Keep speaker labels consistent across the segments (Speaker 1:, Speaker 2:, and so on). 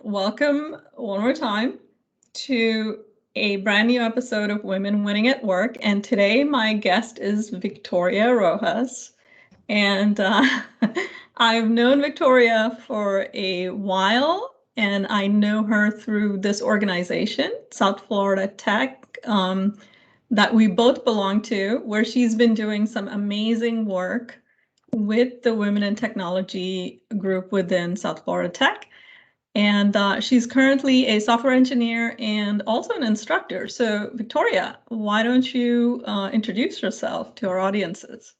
Speaker 1: welcome one more time to a brand new episode of Women Winning at Work. And today my guest is Vitoria Rojas. And I've known Victoria for a while, and I know her through this organization, South Florida Tech, that we both belong to, where she's been doing some amazing work with the Women in Technology group within South Florida Tech. And she's currently a software engineer and also an instructor. So Victoria, why don't you introduce yourself to our audiences?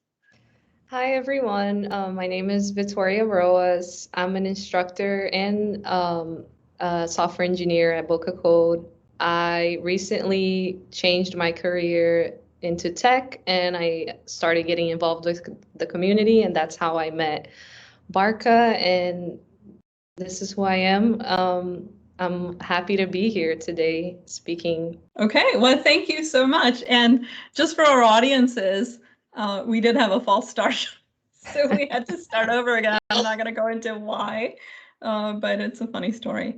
Speaker 2: Hi, everyone. My name is Vitoria Rojas. I'm an instructor and a software engineer at Boca Code. I recently changed my career into tech and I started getting involved with the community, and that's how I met Barca, and this is who I am. I'm happy to be here today speaking.
Speaker 1: Okay, well, thank you so much. And just for our audiences, we did have a false start, so we had to start over again. I'm not going to go into why, but it's a funny story.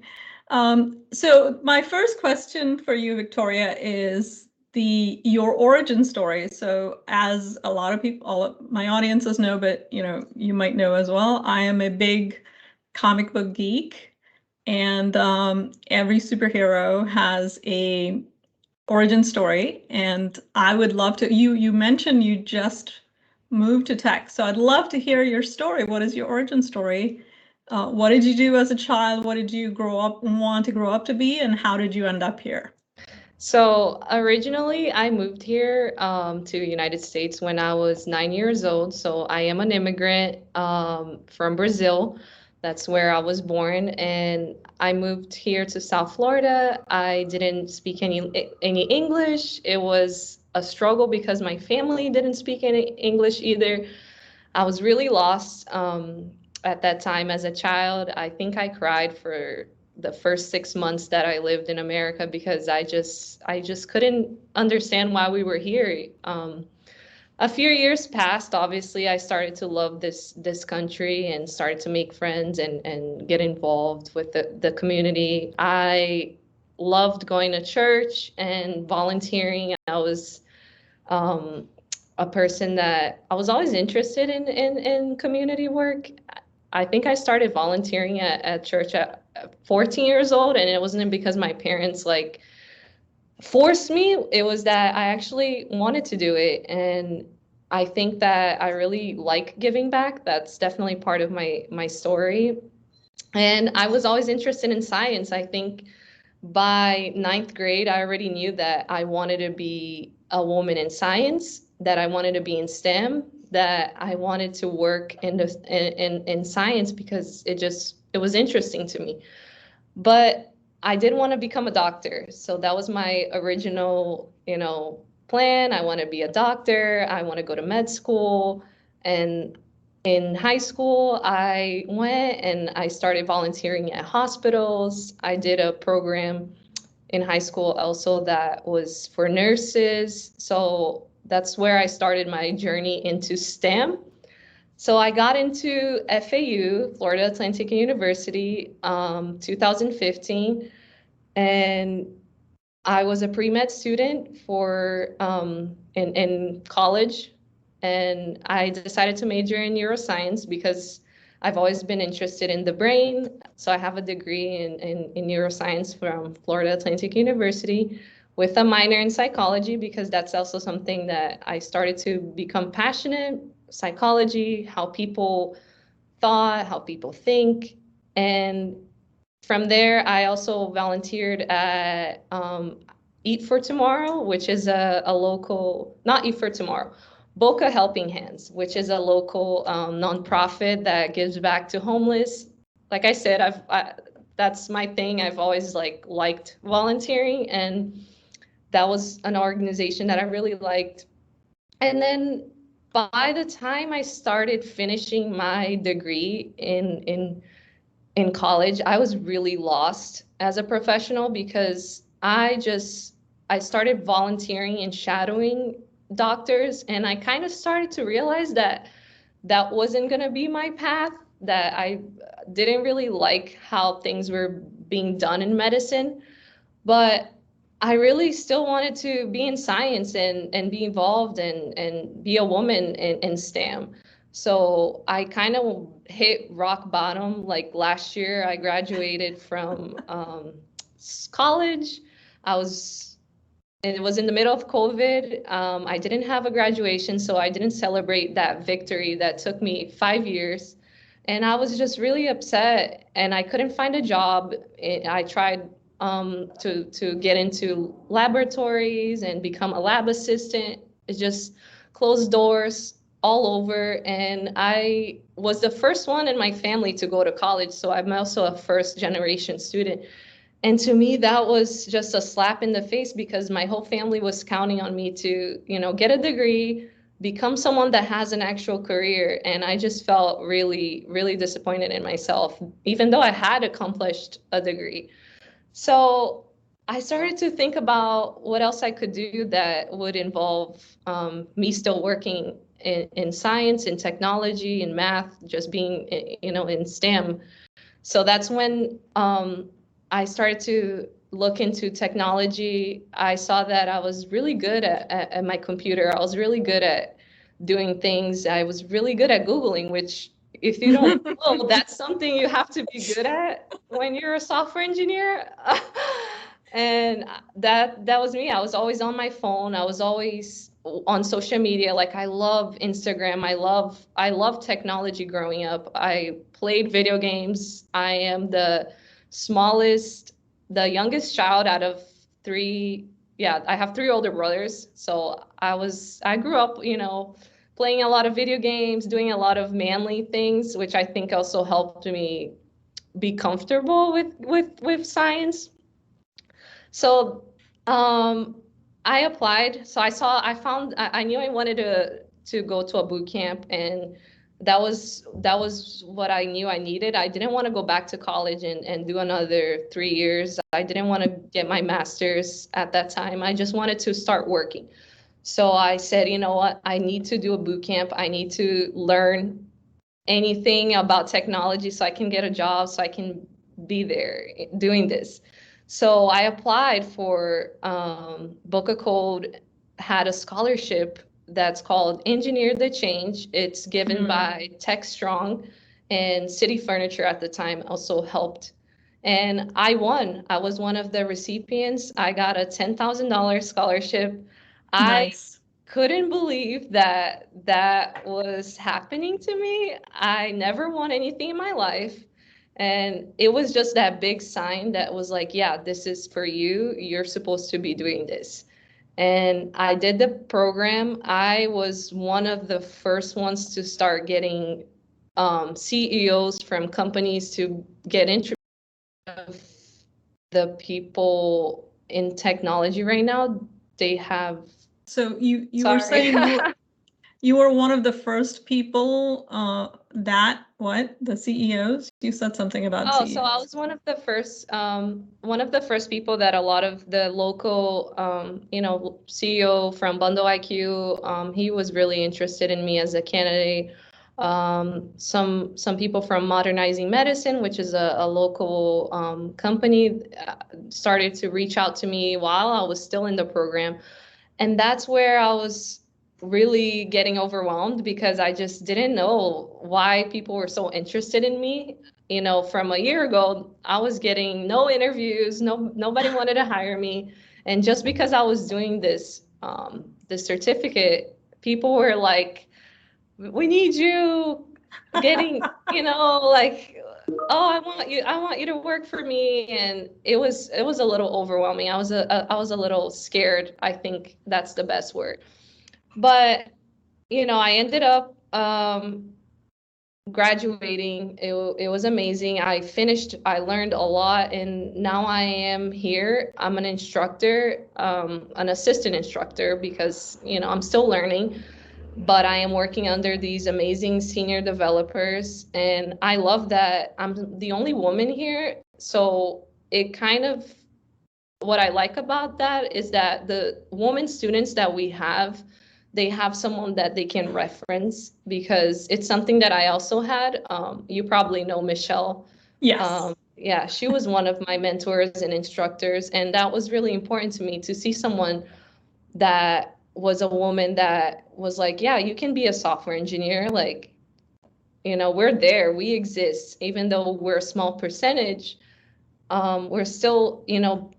Speaker 1: So my first question for you, Victoria, is your origin story. So as a lot of people, all of my audiences know, but you might know as well, I am a big comic book geek, and every superhero has a origin story. And I would love to, you mentioned you just moved to tech, so I'd love to hear your story. What is your origin story? What did you do as a child? What did you want to grow up to be, and how did you end up here?
Speaker 2: So originally, I moved here to United States when I was 9 years old. So I am an immigrant from Brazil. That's where I was born, and I moved here to South Florida. I didn't speak any English. It was a struggle because my family didn't speak any English either. I was really lost at that time as a child. I think I cried for the first 6 months that I lived in America because I just couldn't understand why we were here. A few years passed. Obviously, I started to love this country and started to make friends and get involved with the community. I loved going to church and volunteering. I was a person that I was always interested in community work. I think I started volunteering at church at 14 years old, and it wasn't because my parents forced me. It was that I actually wanted to do it, and I think that I really like giving back. That's definitely part of my story. And I was always interested in science. I think by ninth grade, I already knew that I wanted to be a woman in science, that I wanted to be in STEM, that I wanted to work in science because it was interesting to me. But I did want to become a doctor. So that was my original, plan. I want to be a doctor. I want to go to med school. And in high school, I went and I started volunteering at hospitals. I did a program in high school also that was for nurses. So that's where I started my journey into STEM. So I got into FAU, Florida Atlantic University, 2015, and I was a pre-med student in college, and I decided to major in neuroscience because I've always been interested in the brain. So I have a degree in neuroscience from Florida Atlantic University with a minor in psychology because that's also something that I started to become passionate. Psychology, how people thought, how people think. And from there, I also volunteered at Eat for Tomorrow, which is a local, not Eat for Tomorrow, Boca Helping Hands, which is a local nonprofit that gives back to homeless. Like I said, that's my thing. I've always liked volunteering, and that was an organization that I really liked. And then by the time I started finishing my degree in college, I was really lost as a professional because I started volunteering and shadowing doctors, and I kind of started to realize that wasn't going to be my path, that I didn't really like how things were being done in medicine. But I really still wanted to be in science and be involved and be a woman in STEM. So I kind of hit rock bottom. Like last year, I graduated from college. I was, and it was in the middle of COVID. I didn't have a graduation, so I didn't celebrate that victory that took me 5 years. And I was just really upset, and I couldn't find a job. I tried to get into laboratories and become a lab assistant. It just closed doors all over. And I was the first one in my family to go to college, so I'm also a first generation student. And to me, that was just a slap in the face because my whole family was counting on me to, get a degree, become someone that has an actual career. And I just felt really, really disappointed in myself, even though I had accomplished a degree. So I started to think about what else I could do that would involve me still working in science, in technology, in math, just being, in STEM. So that's when I started to look into technology. I saw that I was really good at my computer. I was really good at doing things. I was really good at Googling, which if you don't know, that's something you have to be good at when you're a software engineer. And that was me. I was always on my phone. I was always on social media. Like I love Instagram. I love technology growing up. I played video games. I am the youngest child out of three. Yeah, I have three older brothers. So I grew up, playing a lot of video games, doing a lot of manly things, which I think also helped me be comfortable with science. So I applied. So I knew I wanted to go to a boot camp, and that was what I knew I needed. I didn't want to go back to college and do another 3 years. I didn't want to get my master's at that time. I just wanted to start working. So I said, you know what, I need to do a boot camp. I need to learn anything about technology so I can get a job, so I can be there doing this. So I applied for Boca Code had a scholarship that's called Engineer the Change. It's given by Tech Strong, and City Furniture at the time also helped. And I won. I was one of the recipients. I got a $10,000 scholarship.
Speaker 1: Nice.
Speaker 2: I couldn't believe that was happening to me. I never won anything in my life. And it was just that big sign that was like, yeah, this is for you. You're supposed to be doing this. And I did the program. I was one of the first ones to start getting CEOs from companies to get interested in the people in technology right now. They have.
Speaker 1: So you were saying you were one of the first people the CEOs? You said something about CEOs.
Speaker 2: So I was one of the first people that a lot of the local, CEO from Bundle IQ, he was really interested in me as a candidate. Some people from Modernizing Medicine, which is a local company, started to reach out to me while I was still in the program. And that's where I was really getting overwhelmed because I just didn't know why people were so interested in me. From a year ago, I was getting no interviews, nobody wanted to hire me. And just because I was doing this certificate, people were like, we need you, getting, like, oh, I want you to work for me. And it was a little overwhelming. I was a little scared. I think that's the best word. But, I ended up graduating. It was amazing. I learned a lot, and now I am here. I'm an instructor, an assistant instructor, because, I'm still learning, but I am working under these amazing senior developers, and I love that I'm the only woman here. So it kind of, what I like about that is that the women students that we have, they have someone that they can reference, because it's something that I also had. You probably know Michelle.
Speaker 1: Yes.
Speaker 2: yeah, she was one of my mentors and instructors. And that was really important to me, to see someone that was a woman that was like, yeah, you can be a software engineer. Like, we're there, we exist, even though we're a small percentage. We're still,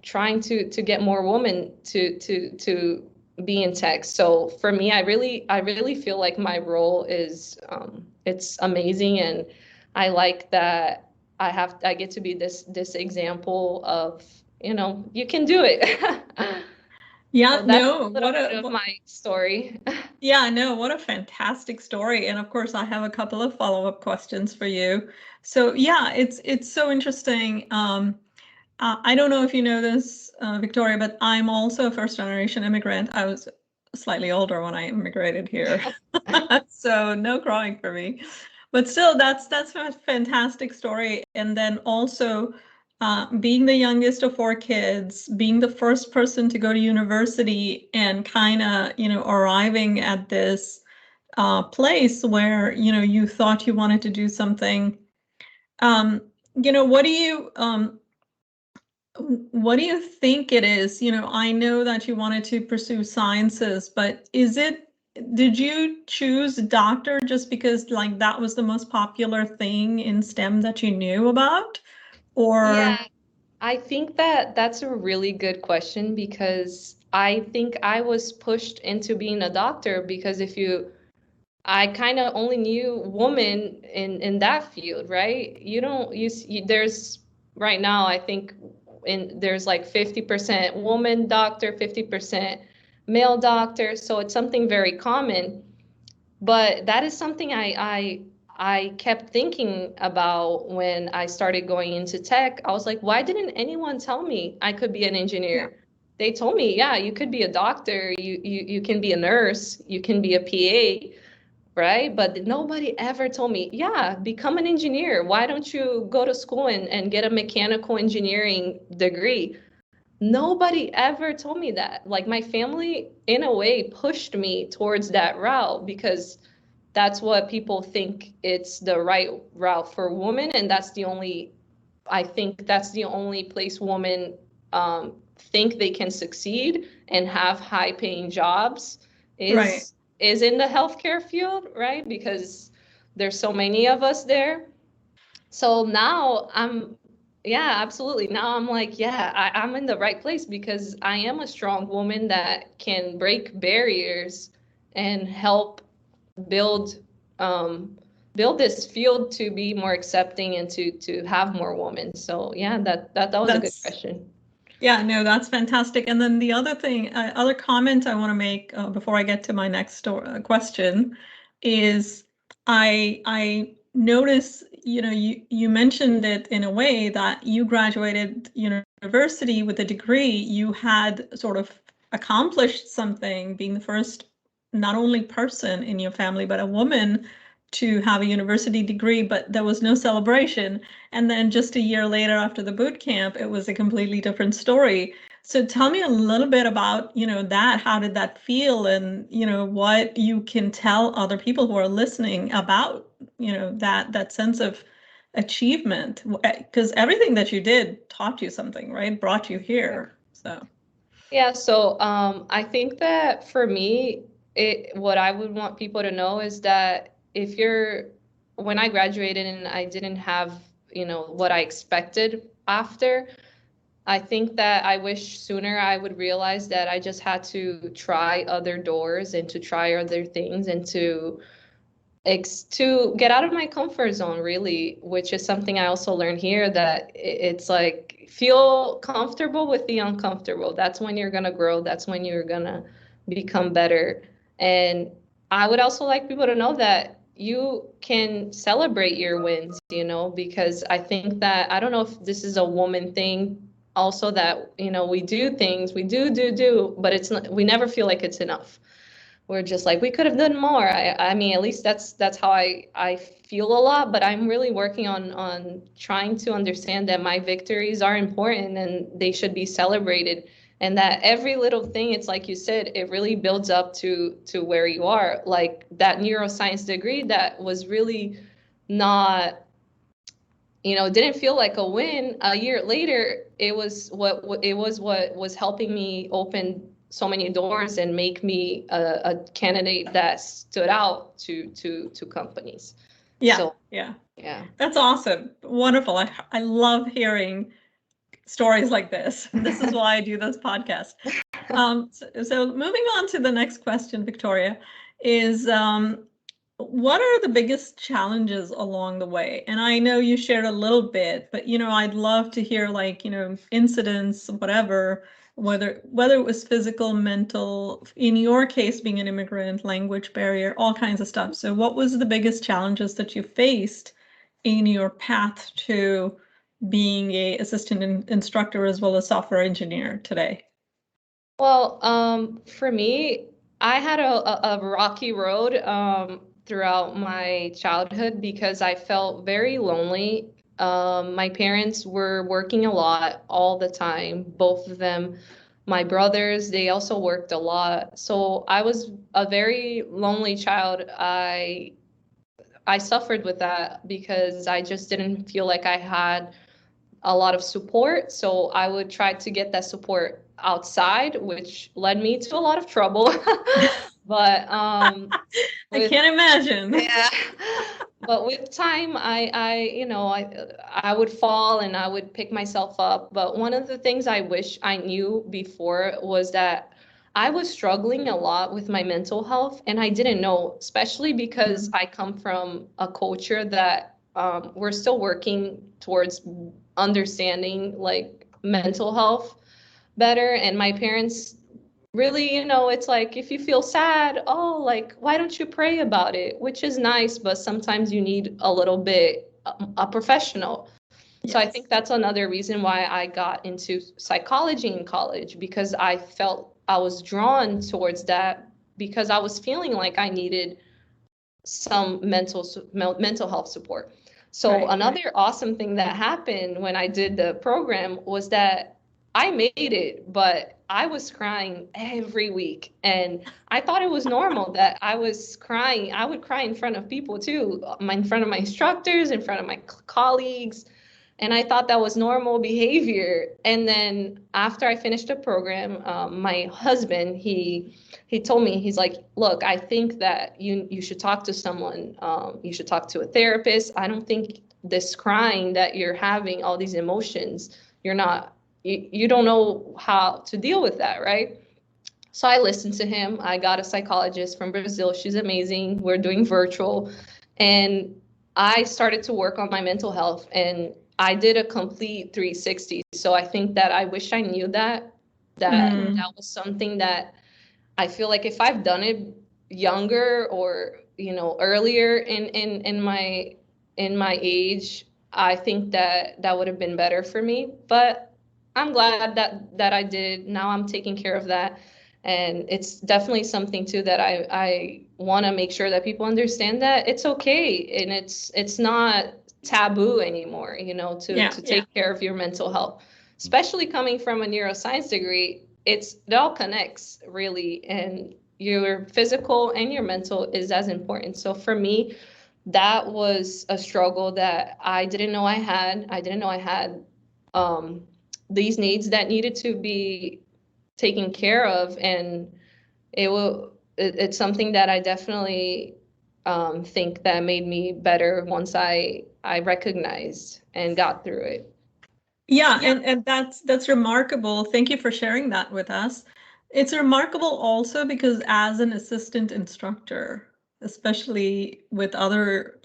Speaker 2: trying to get more women to be in tech. So for me, I really feel like my role is, it's amazing, and I like that I get to be this example of, you can do it.
Speaker 1: Yeah,
Speaker 2: So that's
Speaker 1: no,
Speaker 2: a little bit of my story.
Speaker 1: yeah, no, what a fantastic story. And of course, I have a couple of follow-up questions for you. So yeah, it's so interesting. I don't know if you know this, Victoria, but I'm also a first-generation immigrant. I was slightly older when I immigrated here, so no crying for me. But still, that's a fantastic story. And then also, being the youngest of four kids, being the first person to go to university, and kind of, arriving at this place where, you thought you wanted to do something. Um, what do you think it is? I know that you wanted to pursue sciences, but did you choose doctor just because like that was the most popular thing in STEM that you knew about?
Speaker 2: Yeah,
Speaker 1: Or
Speaker 2: I think that that's a really good question, because I think I was pushed into being a doctor because I kind of only knew women in that field, right? You don't there's right now, I think there's like 50% woman doctor, 50% male doctor, so it's something very common. But that is something I kept thinking about when I started going into tech. I was like, why didn't anyone tell me I could be an
Speaker 1: yeah,
Speaker 2: engineer? They told me, yeah, you could be a doctor, you can be a nurse, you can be a PA, right? But nobody ever told me, yeah, become an engineer. Why don't you go to school and get a mechanical engineering degree? Nobody ever told me that. Like, my family, in a way, pushed me towards that route because that's what people think it's the right route for women, and I think that's the only place women think they can succeed and have high paying jobs
Speaker 1: right.
Speaker 2: is in the healthcare field, right? Because there's so many of us there. So now yeah, absolutely. Now I'm like, yeah, I'm in the right place because I am a strong woman that can break barriers and help build um, build this field to be more accepting and to have more women. So yeah, that was a good
Speaker 1: That's
Speaker 2: question.
Speaker 1: Yeah, no, that's fantastic. And then the other thing, other comment I want to make before I get to my next question is I notice, you mentioned it in a way that you graduated university with a degree. You had sort of accomplished something, being the first not only person in your family, but a woman to have a university degree, but there was no celebration. And then just a year later after the boot camp, it was a completely different story. So tell me a little bit about, that. How did that feel? And, what you can tell other people who are listening about, that sense of achievement, because everything that you did taught you something, right? Brought you here. So
Speaker 2: Yeah, so I think that for me, what I would want people to know is that when I graduated and I didn't have, what I expected after, I think that I wish sooner I would realize that I just had to try other doors and to try other things and to get out of my comfort zone, really, which is something I also learned here, that it's like, feel comfortable with the uncomfortable. That's when you're gonna grow. That's when you're gonna become better. And I would also like people to know that you can celebrate your wins, because I think that, I don't know if this is a woman thing also, that, we do things, we do, but it's not, we never feel like it's enough. We're just like, we could have done more. I mean, at least that's how I feel a lot, but I'm really working on trying to understand that my victories are important and they should be celebrated, and that every little thing, it's like you said, it really builds up to where you are. Like that neuroscience degree, that was really not didn't feel like a win. A year later, it was what was helping me open so many doors and make me a candidate that stood out to companies.
Speaker 1: Yeah,
Speaker 2: So
Speaker 1: yeah,
Speaker 2: yeah.
Speaker 1: that's awesome. Wonderful. I love hearing stories like this. This is why I do this podcast. So moving on to the next question, Victoria, is what are the biggest challenges along the way? And I know you shared a little bit, but I'd love to hear like, incidents, whatever, whether it was physical, mental, in your case being an immigrant, language barrier, all kinds of stuff. So what was the biggest challenges that you faced in your path to being a assistant instructor as well as software engineer today?
Speaker 2: Well, for me, I had a rocky road throughout my childhood because I felt very lonely. My parents were working a lot all the time, both of them. My brothers, they also worked a lot. So I was a very lonely child. I suffered with that because I just didn't feel like I had a lot of support. So I would try to get that support outside, which led me to a lot of trouble. But
Speaker 1: I
Speaker 2: with
Speaker 1: can't imagine.
Speaker 2: yeah, but with time, I would fall and I would pick myself up. But one of the things I wish I knew before was that I was struggling a lot with my mental health, and I didn't know, especially because I come from a culture that we're still working towards understanding like mental health better. And my parents really, it's like if you feel sad, oh, like why don't you pray about it? Which is nice, but sometimes you need a little bit a professional. So I think that's another reason why I got into psychology in college, because I felt I was drawn towards that because I was feeling like I needed some mental health support. So another awesome thing that happened when I did the program was that I made it, but I was crying every week. And I thought it was normal that I was crying. I would cry in front of people too, in front of my instructors, in front of my colleagues. And I thought that was normal behavior. And then after I finished the program, my husband, he told me, he's like, look, I think that you should talk to someone. You should talk to a therapist. I don't think this crying that you're having, all these emotions, you don't know how to deal with that, right? So I listened to him. I got a psychologist from Brazil. She's amazing. We're doing virtual. And I started to work on my mental health, and I did a complete 360. So I think that I wish I knew that was something that I feel like if I've done it younger or, earlier in my age, I think that would have been better for me. But I'm glad that I did. Now I'm taking care of that. And it's definitely something too that I want to make sure that people understand that it's okay and it's not taboo anymore, to take care of your mental health, especially coming from a neuroscience degree. It all connects really, and your physical and your mental is as important. So for me, that was a struggle that I didn't know I had. I didn't know I had these needs that needed to be taken care of, and it's something that I definitely think that made me better once I recognized and got through it.
Speaker 1: Yeah, and that's remarkable. Thank you for sharing that with us. It's remarkable also because as an assistant instructor, especially with other,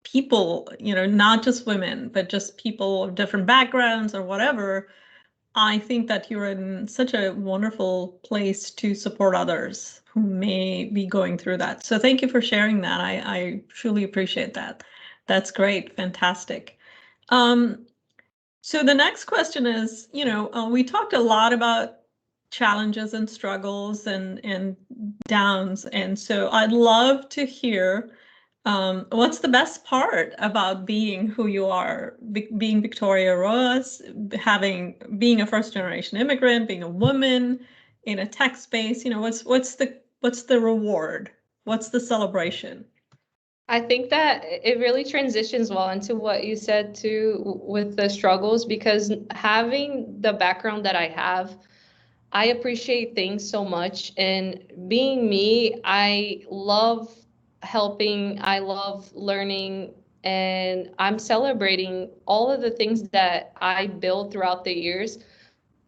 Speaker 1: people, not just women, but just people of different backgrounds or whatever, I think that you're in such a wonderful place to support others who may be going through that. So thank you for sharing that. I truly appreciate that. That's great. Fantastic. So the next question is, we talked a lot about challenges and struggles and downs. And so I'd love to hear what's the best part about being who you are, being Vitoria Rojas, being a first generation immigrant, being a woman in a tech space. What's the reward? What's the celebration?
Speaker 2: I think that it really transitions well into what you said too with the struggles, because having the background that I have, I appreciate things so much. And being me, I love helping, I love learning, and I'm celebrating all of the things that I built throughout the years.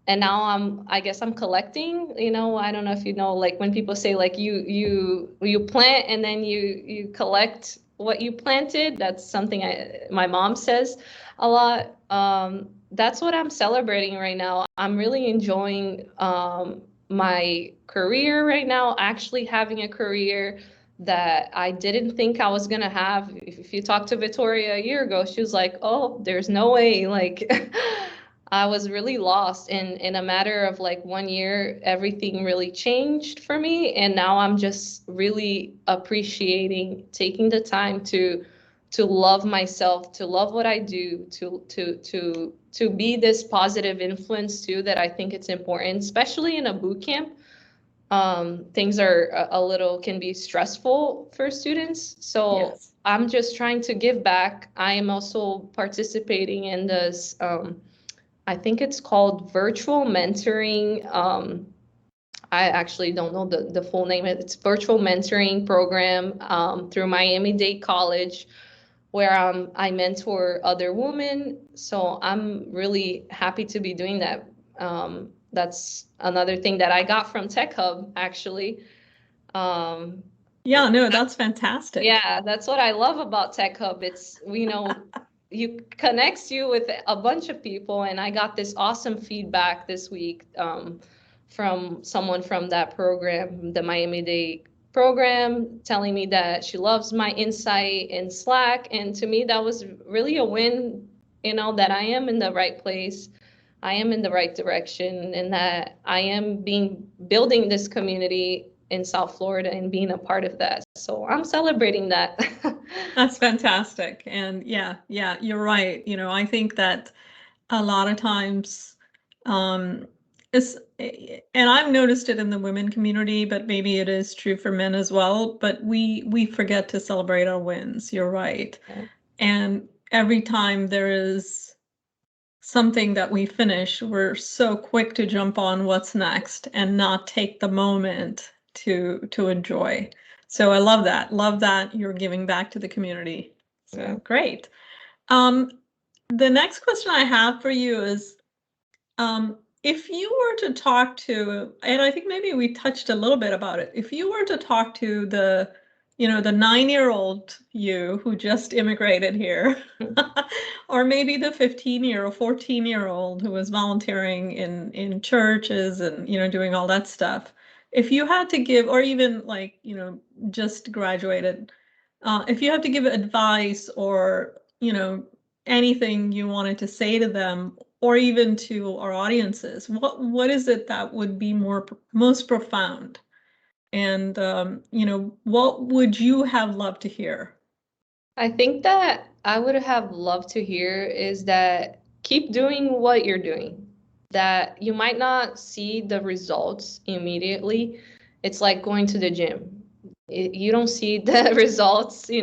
Speaker 2: And now I guess I'm collecting, I don't know if you know, like when people say like you plant and then you collect what you planted. That's something my mom says a lot. That's what I'm celebrating right now. I'm really enjoying my career right now, actually having a career that I didn't think I was gonna have. If you talked to Vitoria a year ago, she was like, "Oh, there's no way." Like, I was really lost. In a matter of like 1 year, everything really changed for me. And now I'm just really appreciating taking the time to love myself, to love what I do, to be this positive influence too, that I think it's important, especially in a boot camp. Things are a little can be stressful for students. So
Speaker 1: Yes.
Speaker 2: I'm just trying to give back. I am also participating in this I think it's called virtual mentoring. I actually don't know the full name. It's virtual mentoring program through Miami-Dade College, where I mentor other women. So I'm really happy to be doing that. That's another thing that I got from Tech Hub, actually. Um,
Speaker 1: Yeah, no, that's fantastic.
Speaker 2: yeah, that's what I love about Tech Hub. It's, you connects you with a bunch of people, and I got this awesome feedback this week from someone from that program, the Miami-Dade program, telling me that she loves my insight in Slack, and to me that was really a win, that I am in the right place. I am in the right direction, and that I am building this community in South Florida and being a part of that. So I'm celebrating that.
Speaker 1: That's fantastic. And yeah, you're right. I think that a lot of times, um, and I've noticed it in the women community, but maybe it is true for men as well, but we forget to celebrate our wins. You're right.
Speaker 2: Yeah.
Speaker 1: And every time there is something that we finish, we're so quick to jump on what's next and not take the moment to enjoy. So I love that. Love that you're giving back to the community.
Speaker 2: Yeah.
Speaker 1: So great. Um, the next question I have for you is, if you were to talk to, and I think maybe we touched a little bit about it, if you were to talk to the 9-year-old you who just immigrated here, or maybe the 15-year or 14-year-old who was volunteering in churches and doing all that stuff, if you had to give, or even like just graduated, if you had to give advice or anything you wanted to say to them, or even to our audiences, what is it that would be most profound? And what would you have loved to hear?
Speaker 2: I think that I would have loved to hear is that keep doing what you're doing. That you might not see the results immediately. It's like going to the gym. You don't see the results, you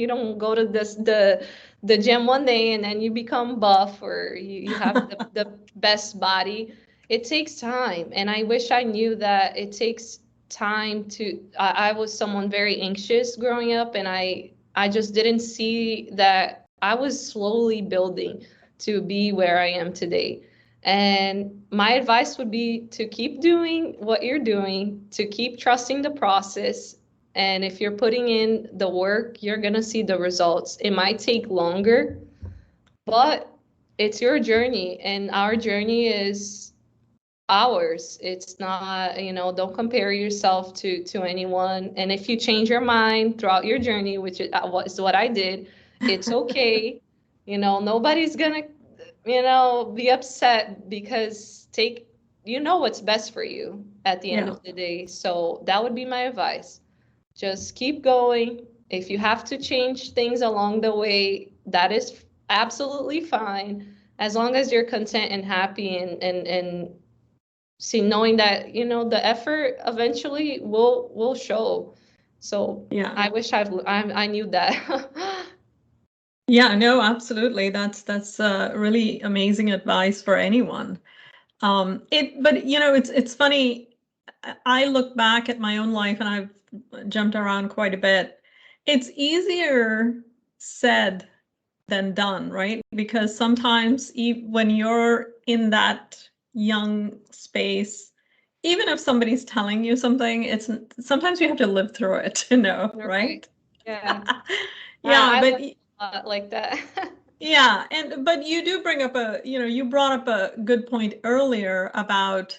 Speaker 2: don't go to the gym one day and then you become buff, or you have the best body. It takes time, and I wish I knew that it takes time to I was someone very anxious growing up, and I just didn't see that I was slowly building to be where I am today. And my advice would be to keep doing what you're doing, to keep trusting the process. And if you're putting in the work, you're going to see the results. It might take longer, but it's your journey, and our journey is ours. It's not, don't compare yourself to anyone. And if you change your mind throughout your journey, which is what I did, it's okay. Nobody's gonna, be upset, because what's best for you at the end
Speaker 1: Yeah.
Speaker 2: of the day. So that would be my advice. Just keep going. If you have to change things along the way, that is absolutely fine, as long as you're content and happy, and see, knowing that the effort eventually will show. So
Speaker 1: Yeah.
Speaker 2: I wish I knew that.
Speaker 1: Yeah, no, absolutely. That's really amazing advice for anyone. But it's funny. I look back at my own life, and I've jumped around quite a bit. It's easier said than done, right? Because sometimes when you're in that young space, even if somebody's telling you something, it's sometimes you have to live through it to know,
Speaker 2: Right.
Speaker 1: right?
Speaker 2: Yeah.
Speaker 1: Yeah,
Speaker 2: I
Speaker 1: but
Speaker 2: learned a lot like that.
Speaker 1: yeah, but you do bring up you brought up a good point earlier about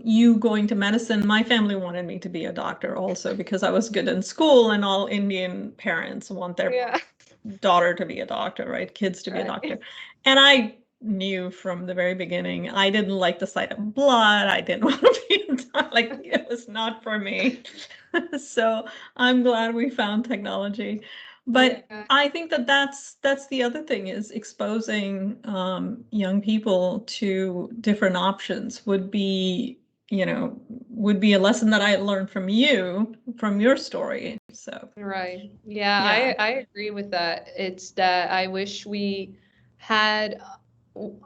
Speaker 1: you going to medicine. My family wanted me to be a doctor also because I was good in school, and all Indian parents want their
Speaker 2: Yeah.
Speaker 1: daughter to be a doctor, right? Kids to be a
Speaker 2: Right.
Speaker 1: doctor. And I knew from the very beginning, I didn't like the sight of blood. I didn't want to be a doctor. Like, it was not for me. So I'm glad we found technology. But
Speaker 2: Yeah.
Speaker 1: I think that that's the other thing, is exposing young people to different options would be a lesson that I learned from you, from your story. So
Speaker 2: Right. Yeah,
Speaker 1: yeah,
Speaker 2: I agree with that. It's that I wish we had,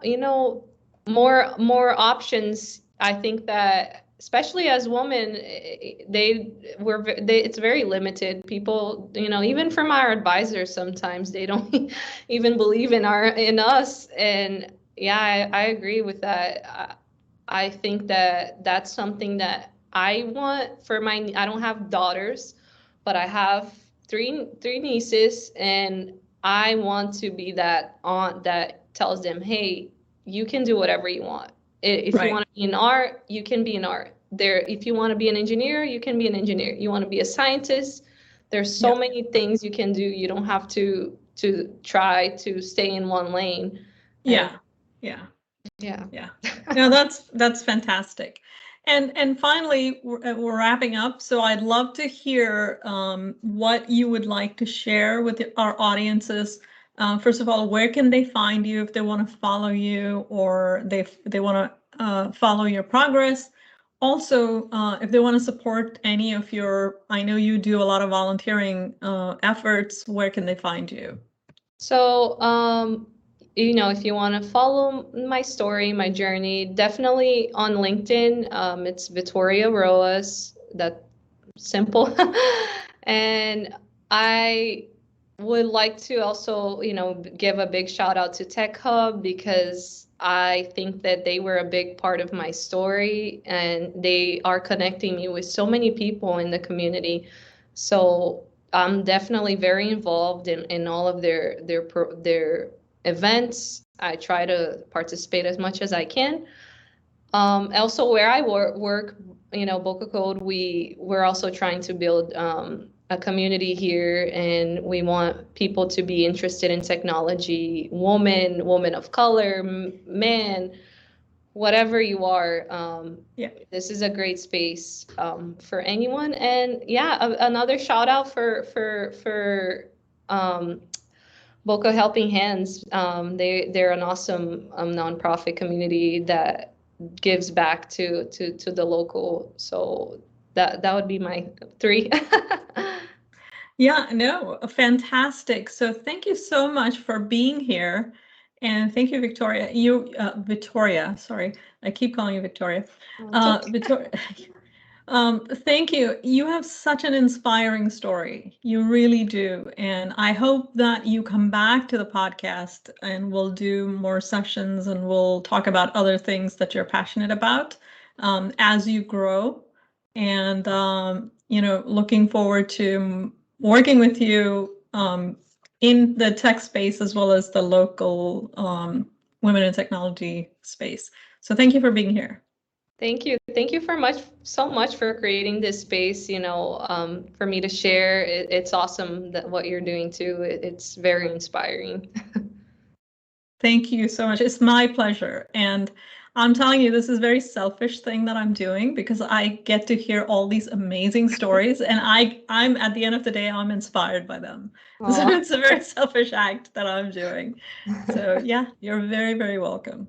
Speaker 2: you know, more options. I think that especially as women, it's very limited. People, even from our advisors, sometimes they don't even believe in us. And yeah, I agree with that. I think that that's something that I want for I don't have daughters, but I have three nieces, and I want to be that aunt that tells them, hey, you can do whatever you want. If you
Speaker 1: right.
Speaker 2: want to be in art, you can be in art. If you want to be an engineer, you can be an engineer. You want to be a scientist, there's so
Speaker 1: Yeah.
Speaker 2: many things you can do. You don't have to try to stay in one lane. And
Speaker 1: Yeah. Yeah.
Speaker 2: yeah.
Speaker 1: Yeah. No, that's fantastic. And finally, we're wrapping up. So I'd love to hear what you would like to share with our audiences. First of all, where can they find you if they want to follow you, or they want to follow your progress? Also, if they want to support any of I know you do a lot of volunteering efforts, where can they find you?
Speaker 2: So, if you want to follow my story, my journey, definitely on LinkedIn. It's Vitoria Rojas. That simple. And I would like to also, give a big shout out to Tech Hub, because I think that they were a big part of my story, and they are connecting me with so many people in the community. So I'm definitely very involved in all of their events. I try to participate as much as I can. Also, where I work, Boca Code, we're also trying to build a community here, and we want people to be interested in technology, woman of color, man, whatever you are.
Speaker 1: Yeah.
Speaker 2: This is a great space for anyone. And yeah, another shout out for Boca Helping Hands. They're an awesome nonprofit community that gives back to the local. So that would be my three.
Speaker 1: Yeah, no, fantastic. So thank you so much for being here. And thank you, Victoria. Victoria, sorry. I keep calling you Victoria.
Speaker 2: It's okay.
Speaker 1: Victoria, thank you. You have such an inspiring story. You really do. And I hope that you come back to the podcast, and we'll do more sessions, and we'll talk about other things that you're passionate about as you grow. And, looking forward to working with you in the tech space, as well as the local women in technology space. So thank you for being here.
Speaker 2: Thank you. Thank you so much for creating this space, for me to share. It's awesome that what you're doing too. It's very inspiring.
Speaker 1: Thank you so much. It's my pleasure. And I'm telling you, this is a very selfish thing that I'm doing, because I get to hear all these amazing stories, and I'm at the end of the day, I'm inspired by them. So
Speaker 2: Aw.
Speaker 1: it's a very selfish act that I'm doing. So yeah, you're very, very welcome.